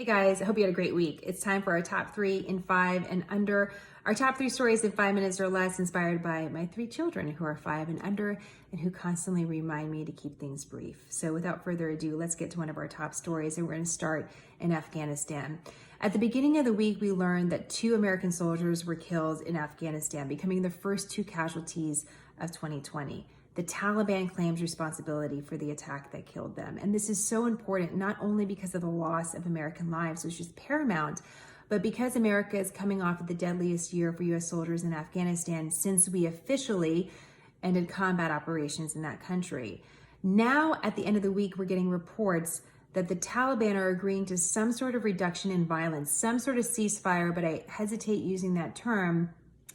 Hey guys, I hope you had a great week. It's time for our top 3 in 5 and under. Our top 3 stories in 5 minutes or less, inspired by my 3 children who are 5 and under and who constantly remind me to keep things brief. So without further ado, let's get to one of our top stories, and we're going to start in Afghanistan. At the beginning of the week, we learned that 2 American soldiers were killed in Afghanistan, becoming the first 2 casualties of 2020. The Taliban claims responsibility for the attack that killed them. And this is so important, not only because of the loss of American lives, which is paramount, but because America is coming off of the deadliest year for U.S. soldiers in Afghanistan since we officially ended combat operations in that country. Now, at the end of the week, we're getting reports that the Taliban are agreeing to some sort of reduction in violence, some sort of ceasefire, but I hesitate using that term.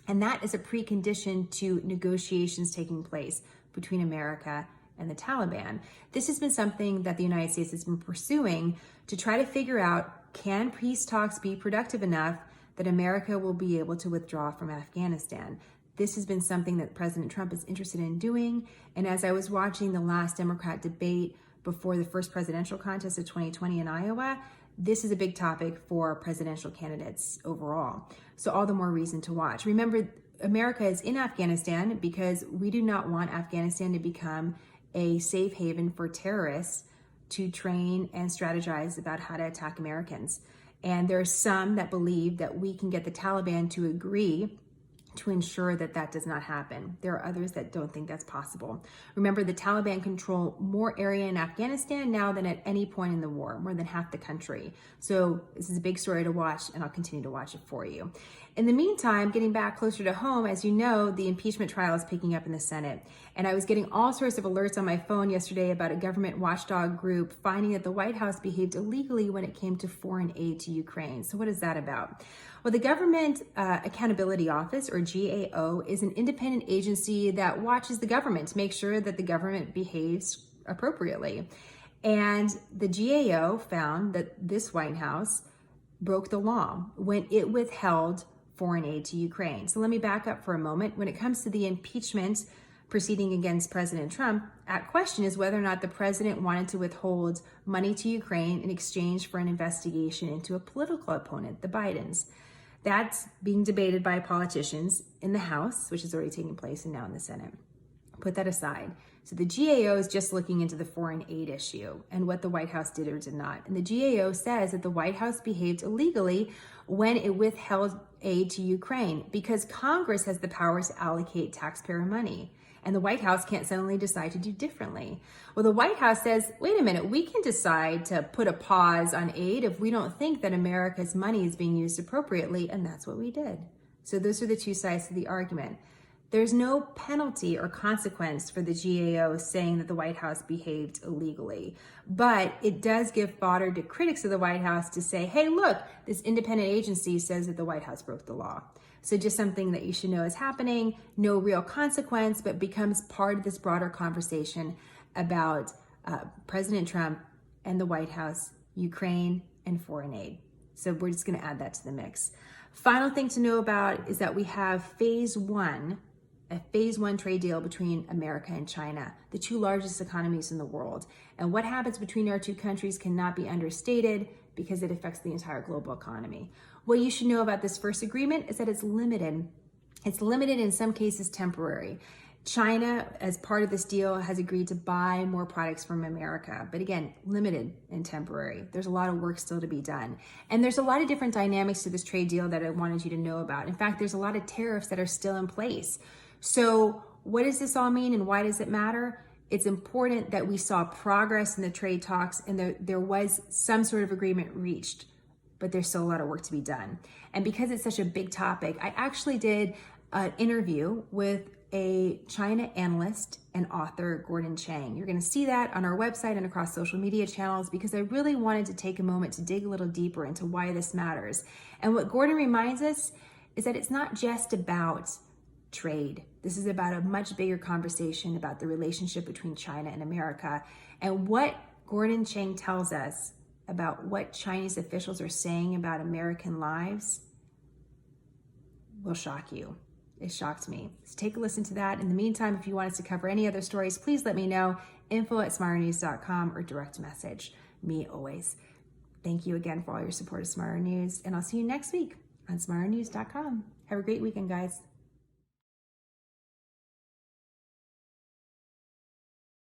And that is a precondition to negotiations taking place between America and the Taliban. This has been something that the United States has been pursuing to try to figure out, can peace talks be productive enough that America will be able to withdraw from Afghanistan? This has been something that President Trump is interested in doing. And as I was watching the last Democrat debate before the first presidential contest of 2020 in Iowa, this is a big topic for presidential candidates overall. So all the more reason to watch. Remember, America is in Afghanistan because we do not want Afghanistan to become a safe haven for terrorists to train and strategize about how to attack Americans. And there are some that believe that we can get the Taliban to agree to ensure that that does not happen. There are others that don't think that's possible. Remember, the Taliban control more area in Afghanistan now than at any point in the war, more than half the country. So this is a big story to watch, and I'll continue to watch it for you. In the meantime, getting back closer to home, as you know, the impeachment trial is picking up in the Senate. And I was getting all sorts of alerts on my phone yesterday about a government watchdog group finding that the White House behaved illegally when it came to foreign aid to Ukraine. So what is that about? Well, the Government Accountability Office, or GAO, is an independent agency that watches the government to make sure that the government behaves appropriately. And the GAO found that this White House broke the law when it withheld foreign aid to Ukraine. So let me back up for a moment. When it comes to the impeachment proceeding against President Trump, at question is whether or not the president wanted to withhold money to Ukraine in exchange for an investigation into a political opponent, the Bidens. That's being debated by politicians in the House, which is already taking place, and now in the Senate. Put that aside. So the GAO is just looking into the foreign aid issue and what the White House did or did not. And the GAO says that the White House behaved illegally when it withheld aid to Ukraine because Congress has the power to allocate taxpayer money. And the White House can't suddenly decide to do differently. Well, the White House says, wait a minute, we can decide to put a pause on aid if we don't think that America's money is being used appropriately, and that's what we did. So those are the two sides of the argument. There's no penalty or consequence for the GAO saying that the White House behaved illegally, but it does give fodder to critics of the White House to say, hey, look, this independent agency says that the White House broke the law. So just something that you should know is happening, no real consequence, but becomes part of this broader conversation about President Trump and the White House, Ukraine, and foreign aid. So we're just going to add that to the mix. Final thing to know about is that we have a phase one trade deal between America and China, the 2 largest economies in the world. And what happens between our 2 countries cannot be understated because it affects the entire global economy. What you should know about this first agreement is that it's limited. It's limited, in some cases temporary. China, as part of this deal, has agreed to buy more products from America, but again, limited and temporary. There's a lot of work still to be done. And there's a lot of different dynamics to this trade deal that I wanted you to know about. In fact, there's a lot of tariffs that are still in place. So what does this all mean and why does it matter? It's important that we saw progress in the trade talks and there was some sort of agreement reached, but there's still a lot of work to be done. And because it's such a big topic, I actually did an interview with a China analyst and author, Gordon Chang. You're going to see that on our website and across social media channels because I really wanted to take a moment to dig a little deeper into why this matters. And what Gordon reminds us is that it's not just about trade. This is about a much bigger conversation about the relationship between China and America. And what Gordon Chang tells us about what Chinese officials are saying about American lives will shock you. It shocked me. So take a listen to that. In the meantime, if you want us to cover any other stories, please let me know. info@smarternews.com or direct message me always. Thank you again for all your support of Samara News, and I'll see you next week on SamaraNews.com. Have a great weekend, guys.